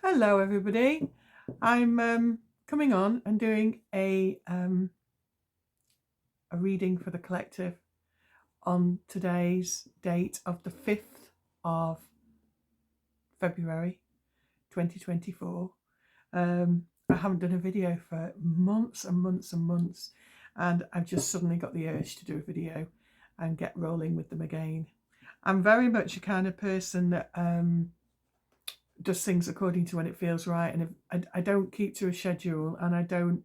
Hello everybody. I'm coming on and doing a reading for the collective on today's date of the 5th of February 2024. I haven't done a video for months and months and months, and I've just suddenly got the urge to do a video and get rolling with them again. I'm very much a kind of person that does things according to when it feels right, and if I don't keep to a schedule, and I don't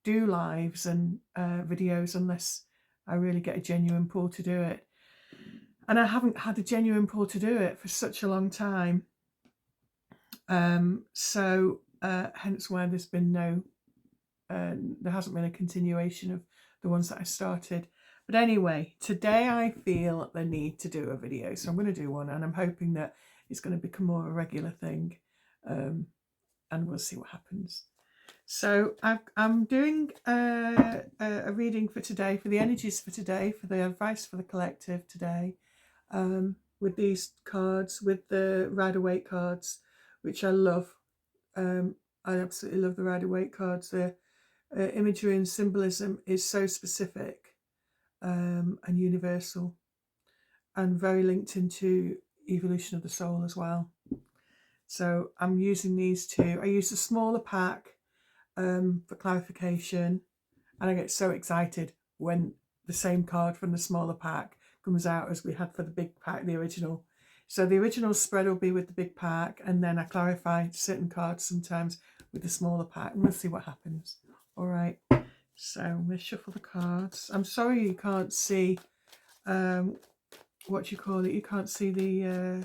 do lives and videos unless I really get a genuine pull to do it. And I haven't had a genuine pull to do it for such a long time. So hence why there's been there hasn't been a continuation of the ones that I started. But anyway, today I feel the need to do a video, so I'm going to do one, and I'm hoping that it's going to become more a regular thing, and we'll see what happens. So I'm doing a reading for today, for the energies for today, for the advice for the collective today, with these cards, with the Rider-Waite cards, which I love. I absolutely love the Rider-Waite cards. The imagery and symbolism is so specific and universal, and very linked into evolution of the soul as well. So I'm using these two. I use a smaller pack for clarification, and I get so excited when the same card from the smaller pack comes out as we had for the big pack, the original. So the original spread will be with the big pack, and then I clarify certain cards sometimes with the smaller pack, and we'll see what happens. All right, so I'm going to shuffle the cards. I'm sorry you can't see what you call it. You can't see the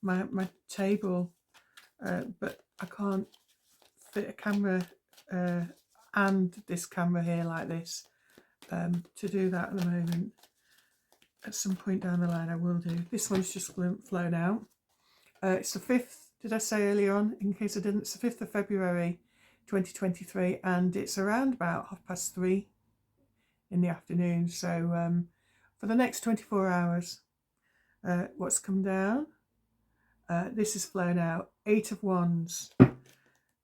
my table, but I can't fit a camera and this camera here like this to do that at the moment. At some point down the line I will do. This one's just flown out. It's the 5th, did I say earlier on? In case I didn't, it's the 5th of February 2023, and it's around about 3:30 in the afternoon. So for the next 24 hours, what's come down? This is flown out, 8 of Wands.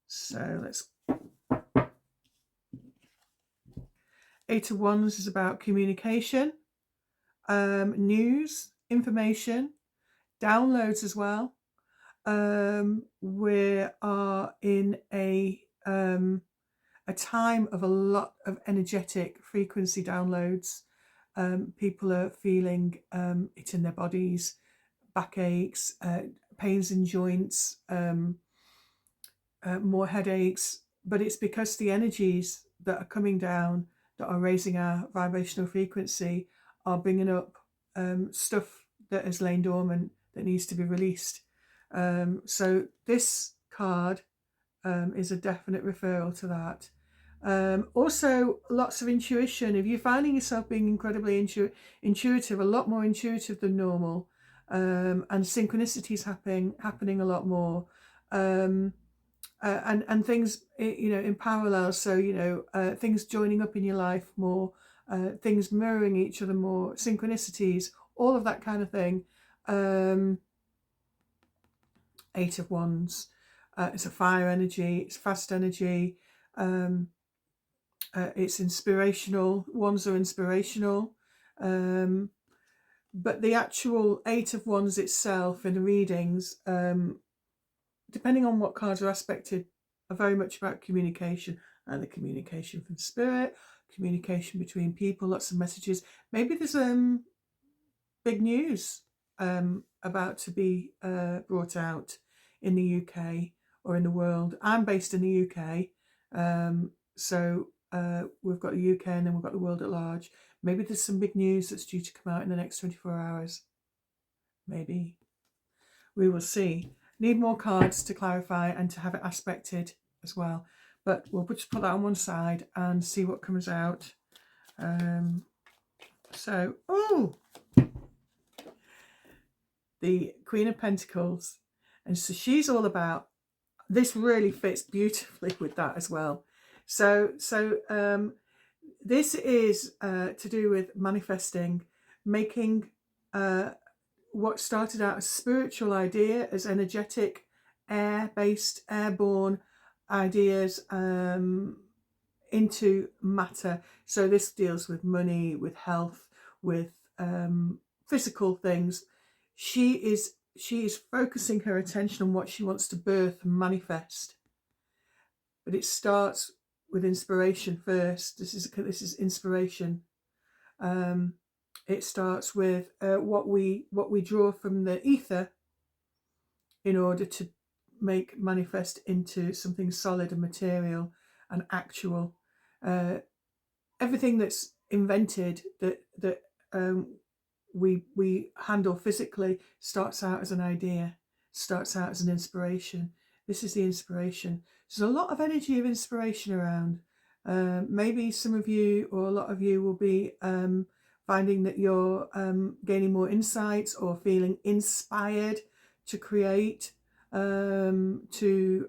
So let's... 8 of Wands is about communication, news, information, downloads as well. We are in a time of a lot of energetic frequency downloads. People are feeling it in their bodies, backaches, pains in joints, more headaches, but it's because the energies that are coming down, that are raising our vibrational frequency, are bringing up stuff that has lain dormant, that needs to be released. So this card is a definite referral to that. Also, lots of intuition. If you're finding yourself being incredibly intuitive, a lot more intuitive than normal, and synchronicities happening a lot more, and things, in parallel. So things joining up in your life more, things mirroring each other more, synchronicities, all of that kind of thing. 8 of Wands. It's a fire energy. It's fast energy. It's inspirational. Wands are inspirational. But the actual 8 of Wands itself in the readings, depending on what cards are aspected, are very much about communication. And the communication from spirit, communication between people, lots of messages. Maybe there's big news about to be brought out in the UK or in the world. I'm based in the UK, so we've got the UK, and then we've got the world at large. Maybe there's some big news that's due to come out in the next 24 hours. Maybe. We will see. Need more cards to clarify and to have it aspected as well. But we'll just put that on one side and see what comes out. The Queen of Pentacles. And so she's all about, this really fits beautifully with that as well. So this is to do with manifesting, making what started out as a spiritual idea, as energetic air-based, airborne ideas into matter. So this deals with money, with health, with physical things. She is focusing her attention on what she wants to birth and manifest. But it starts with inspiration first. This is inspiration. It starts with what we draw from the ether in order to make manifest into something solid and material and actual. Everything that's invented that we handle physically starts out as an idea, starts out as an inspiration. This is the inspiration. There's a lot of energy of inspiration around. Maybe some of you or a lot of you will be finding that you're gaining more insights or feeling inspired to create, to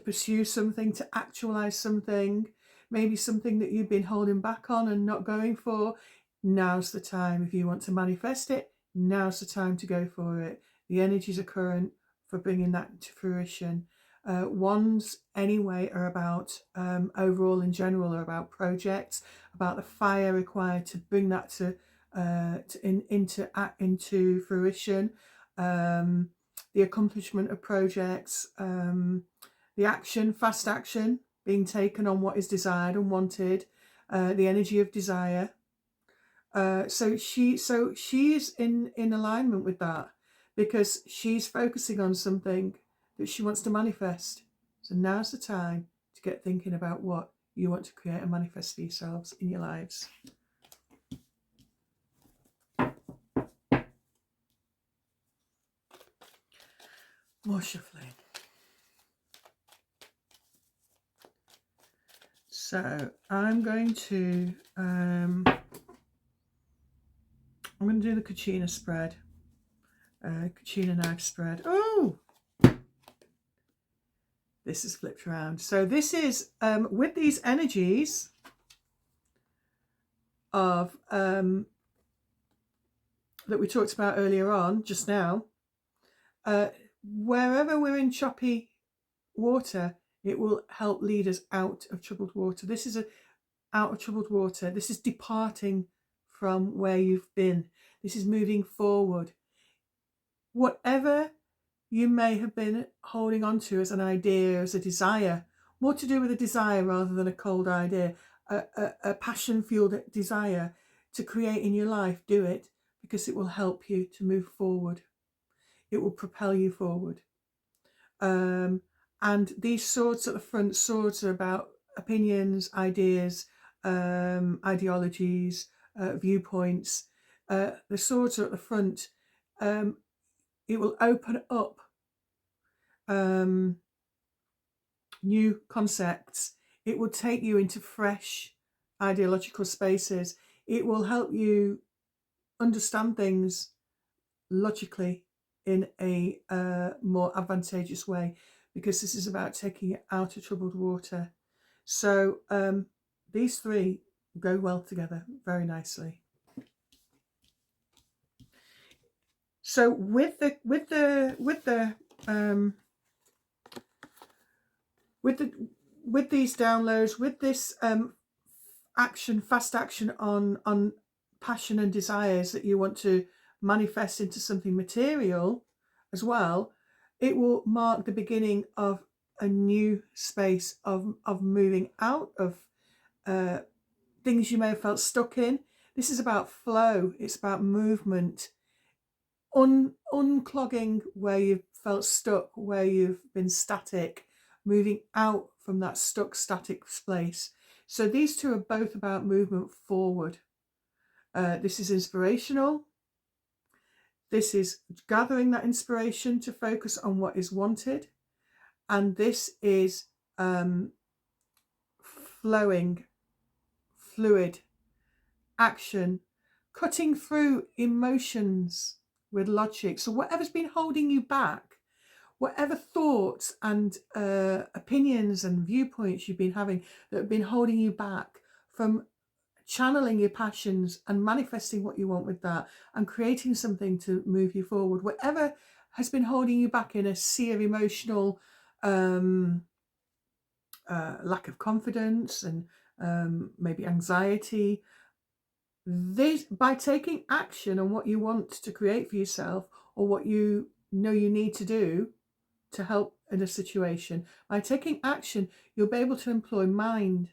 pursue something, to actualize something, maybe something that you've been holding back on and not going for. Now's the time. If you want to manifest it, now's the time to go for it. The energies are current for bringing that to fruition. Wands anyway are about overall in general are about projects, about the fire required to bring that into fruition, the accomplishment of projects, the action, fast action being taken on what is desired and wanted, the energy of desire. So she's in alignment with that, because she's focusing on something that she wants to manifest. So now's the time to get thinking about what you want to create and manifest for yourselves in your lives. More shuffling. So I'm going to do the Kachina spread, Kachina knife spread. Oh, this is flipped around. So this is with these energies of that we talked about earlier on just now. Wherever we're in choppy water, it will help lead us out of troubled water. This is out of troubled water. This is departing from where you've been. This is moving forward. Whatever you may have been holding on to as an idea, as a desire, more to do with a desire rather than a cold idea, a passion-fueled desire to create in your life, do it, because it will help you to move forward. It will propel you forward. And these swords at the front, swords are about opinions, ideas, ideologies, viewpoints. The swords are at the front. It will open up new concepts. It will take you into fresh ideological spaces. It will help you understand things logically in a more advantageous way, because this is about taking it out of troubled water. So these three go well together very nicely. So with these downloads, with this fast action on passion and desires that you want to manifest into something material as well, it will mark the beginning of a new space of moving out of things you may have felt stuck in. This is about flow. It's about movement, unclogging where you've felt stuck, where you've been static, moving out from that stuck, static place. So these two are both about movement forward. This is inspirational. This is gathering that inspiration to focus on what is wanted. And this is flowing, fluid, action, cutting through emotions with logic. So whatever's been holding you back, whatever thoughts and opinions and viewpoints you've been having that have been holding you back from channeling your passions and manifesting what you want with that and creating something to move you forward, whatever has been holding you back in a sea of emotional lack of confidence and maybe anxiety. This, by taking action on what you want to create for yourself or what you know you need to do to help in a situation, by taking action, you'll be able to employ mind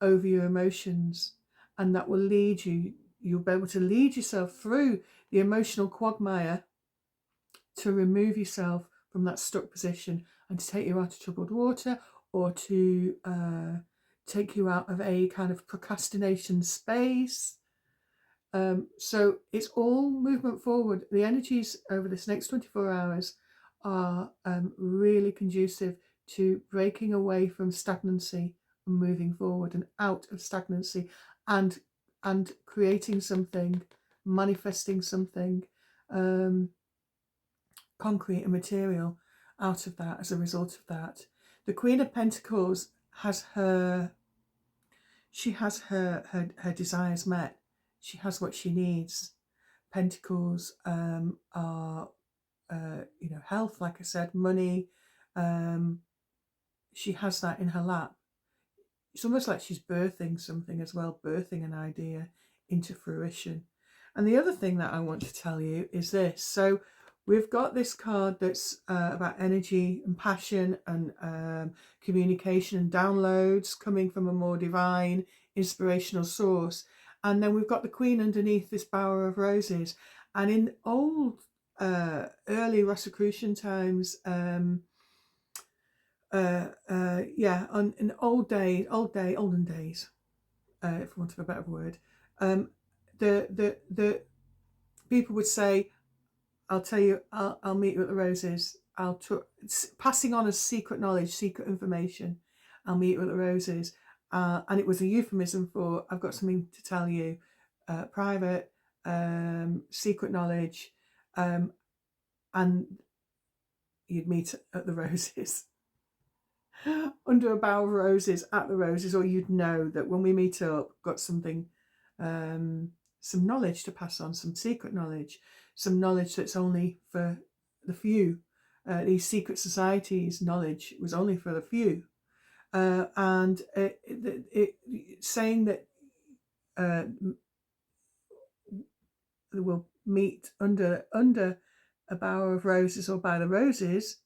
over your emotions, and that will lead you. You'll be able to lead yourself through the emotional quagmire to remove yourself from that stuck position and to take you out of troubled water, or to take you out of a kind of procrastination space. So it's all movement forward. The energies over this next 24 hours are really conducive to breaking away from stagnancy and moving forward and out of stagnancy, and creating something, manifesting something concrete and material out of that as a result of that. The Queen of Pentacles has her desires met. She has what she needs. Pentacles are health, like I said, money. She has that in her lap. It's almost like she's birthing something as well, birthing an idea into fruition. And the other thing that I want to tell you is this. So we've got this card that's about energy and passion and communication and downloads coming from a more divine, inspirational source. And then we've got the Queen underneath this bower of roses. And in old, early Rosicrucian times, in olden days, for want of a better word, the people would say, "I'll tell you, I'll meet you at the roses. Passing on as secret knowledge, secret information. I'll meet you at the roses," and it was a euphemism for "I've got something to tell you, private, secret knowledge," and you'd meet at the roses. Under a bower of roses at the roses, or you'd know that when we meet up, got something, some knowledge to pass on, some secret knowledge, some knowledge that's only for the few. These secret societies' knowledge was only for the few, and saying that we'll meet under a bower of roses or by the roses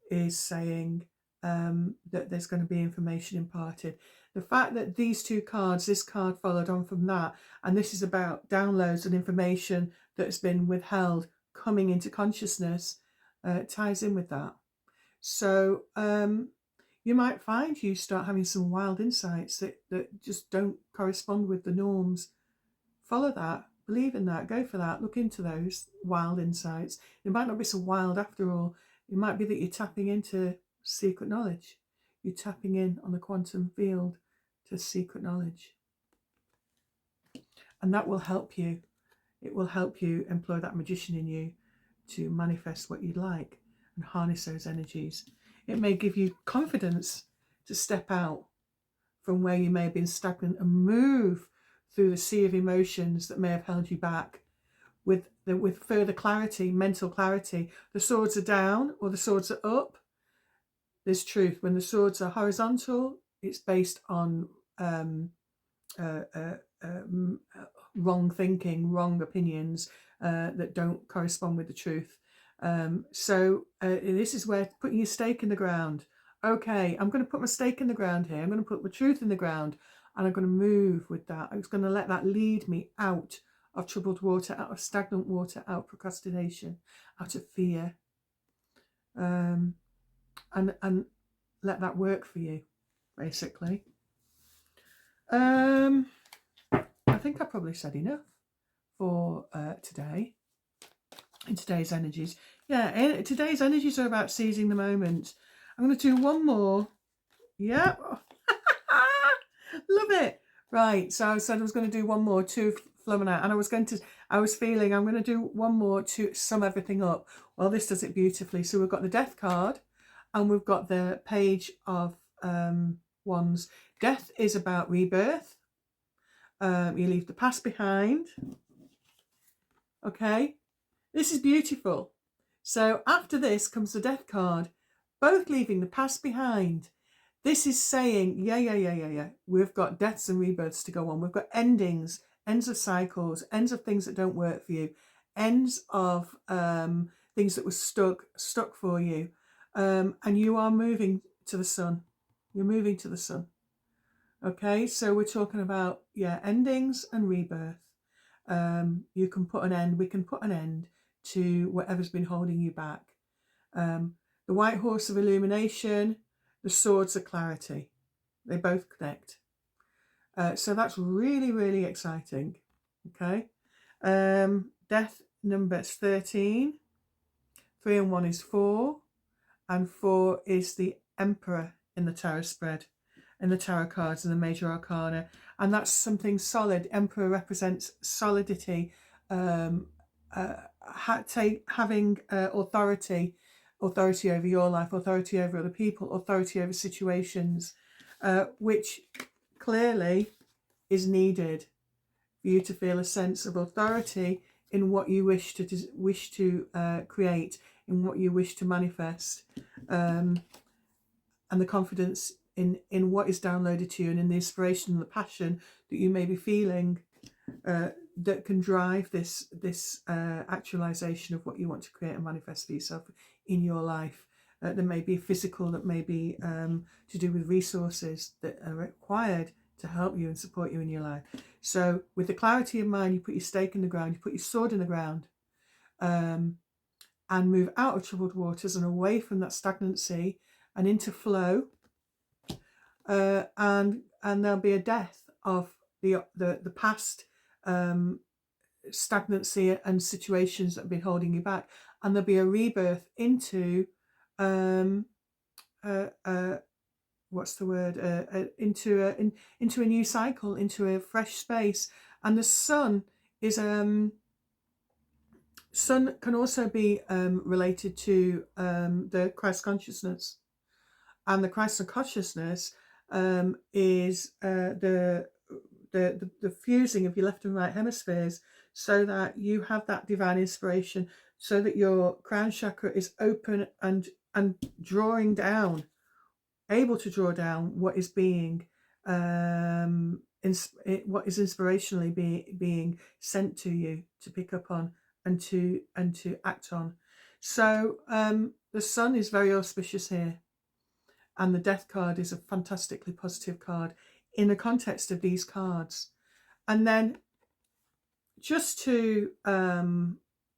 is saying that there's going to be information imparted. The fact that these two cards, this card followed on from that, and this is about downloads and information that has been withheld coming into consciousness, ties in with that. So you might find you start having some wild insights that just don't correspond with the norms. Follow that, believe in that, go for that, look into those wild insights. It might not be so wild after all. It might be that you're tapping into secret knowledge. You're tapping in on the quantum field to secret knowledge. And that will help you. It will help you employ that magician in you to manifest what you'd like and harness those energies. It may give you confidence to step out from where you may have been stagnant and move through the sea of emotions that may have held you back with further clarity, mental clarity. The swords are down or the swords are up. There's truth. When the swords are horizontal, it's based on wrong thinking, wrong opinions that don't correspond with the truth. So this is where putting your stake in the ground. Okay, I'm going to put my stake in the ground here. I'm going to put my truth in the ground, and I'm going to move with that. I'm going to let that lead me out of troubled water, out of stagnant water, out of procrastination, out of fear, and let that work for you, basically. I think I probably said enough for today. In today's energies, today's energies are about seizing the moment. I'm going to do one more. Yeah, love it. Right, so I said I was going to do one more to Flumina, and I was feeling I'm going to do one more to sum everything up. Well, this does it beautifully. So we've got the Death card, and we've got the Page of Wands. Death is about rebirth. You leave the past behind. Okay. This is beautiful. So after this comes the Death card, both leaving the past behind. This is saying, yeah. We've got deaths and rebirths to go on. We've got endings, ends of cycles, ends of things that don't work for you, ends of things that were stuck for you. And you are moving to the sun. You're moving to the sun. Okay, so we're talking about, endings and rebirth. You can put an end, we can put an end to whatever's been holding you back. The white horse of illumination, the swords of clarity. They both connect. So that's really, really exciting. Okay. Death number 13. 3 and 1 is 4. And 4 is the Emperor in the tarot spread, in the tarot cards and the major arcana. And that's something solid. Emperor represents solidity, having authority over your life, authority over other people, authority over situations, which clearly is needed for you to feel a sense of authority in what you wish to create, in what you wish to manifest, and the confidence in what is downloaded to you, and in the inspiration and the passion that you may be feeling, that can drive this actualization of what you want to create and manifest for yourself in your life. There may be physical, that may be to do with resources that are required to help you and support you in your life. So with the clarity of mind, you put your stake in the ground, you put your sword in the ground, and move out of troubled waters and away from that stagnancy and into flow. And there'll be a death of the past stagnancy and situations that have been holding you back, and there'll be a rebirth into what's the word? Into a new cycle, into a fresh space. And the sun is sun can also be related to the Christ consciousness, and the Christ consciousness is the fusing of your left and right hemispheres, so that you have that divine inspiration, so that your crown chakra is open and drawing down, able to draw down what is being what is inspirationally being sent to you to pick up on and to act on. So the sun is very auspicious here, and the Death card is a fantastically positive card in the context of these cards. And then, just to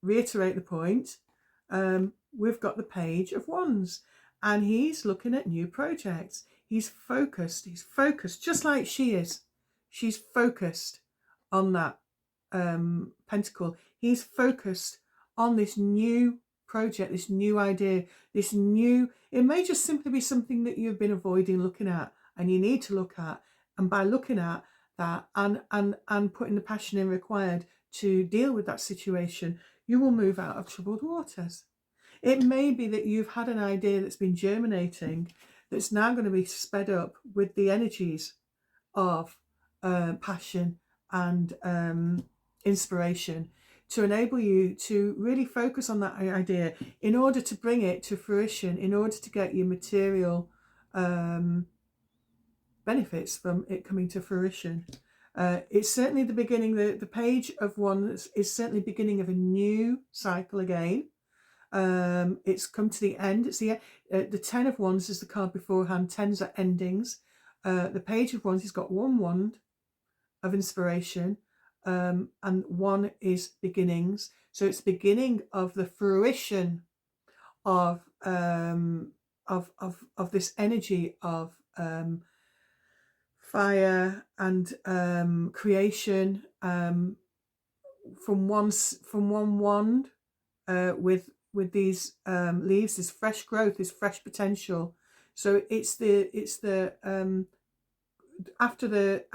reiterate the point, we've got the Page of Wands, and he's looking at new projects. He's focused, just like she is. She's focused on that pentacle. He's focused on this new project, this new idea, it may just simply be something that you've been avoiding looking at, and you need to look at. And by looking at that and putting the passion in required to deal with that situation, you will move out of troubled waters. It may be that you've had an idea that's been germinating, that's now going to be sped up with the energies of passion and inspiration, to enable you to really focus on that idea in order to bring it to fruition, in order to get your material benefits from it coming to fruition. It's certainly the beginning, the Page of Wands is certainly the beginning of a new cycle again. It's come to the end. It's the 10 of Wands is the card beforehand. 10s are endings. The Page of Wands has got one wand of inspiration, and one is beginnings. So it's the beginning of the fruition of this energy of fire and creation, from one wand, with these leaves, this fresh growth, this fresh potential. So it's the after the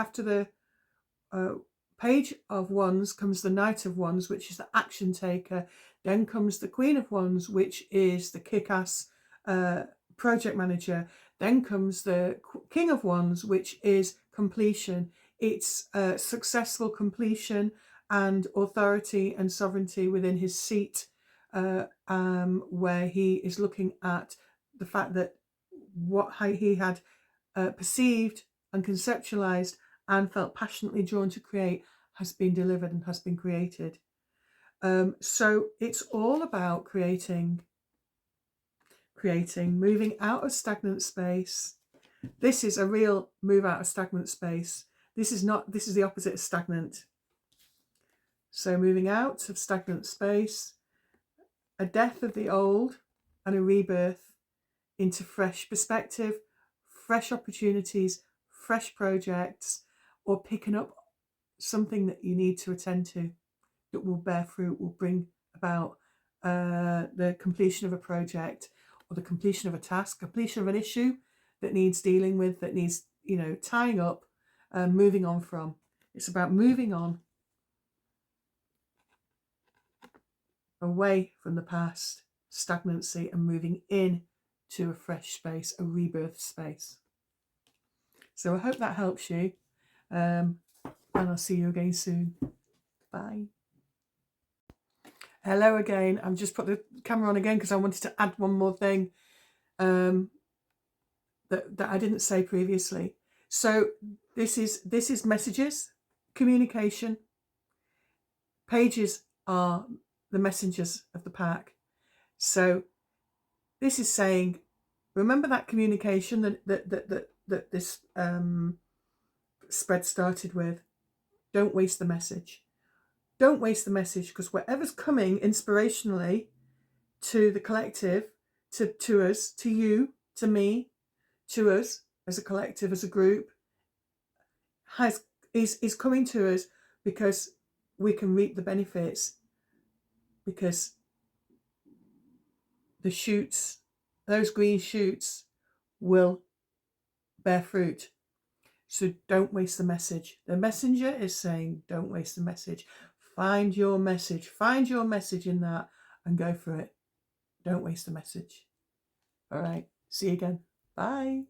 Page of Wands comes the Knight of Wands, which is the action taker. Then comes the Queen of Wands, which is the kick-ass project manager. Then comes the King of Wands, which is completion. It's successful completion, and authority and sovereignty within his seat, where he is looking at the fact that what he had perceived and conceptualized and felt passionately drawn to create has been delivered and has been created. So it's all about creating, moving out of stagnant space. This is a real move out of stagnant space. This is the opposite of stagnant. So moving out of stagnant space, a death of the old and a rebirth into fresh perspective, fresh opportunities, fresh projects, or picking up something that you need to attend to that will bear fruit, will bring about the completion of a project or the completion of a task, completion of an issue that needs dealing with, that needs, tying up, moving on from. It's about moving on away from the past, stagnancy, and moving in to a fresh space, a rebirth space. So I hope that helps you. And I'll see you again soon. Bye. Hello again. I've just put the camera on again because I wanted to add one more thing that I didn't say previously. So this is messages, communication. Pages are the messengers of the pack. So this is saying, remember that communication that this spread started with. Don't waste the message. Don't waste the message, because whatever's coming inspirationally to the collective, to us, to you, to me, to us as a collective, as a group, is coming to us because we can reap the benefits, because the shoots, those green shoots, will bear fruit. So don't waste the message. The messenger is saying, don't waste the message. Find your message. Find your message in that and go for it. Don't waste the message. All right. See you again. Bye.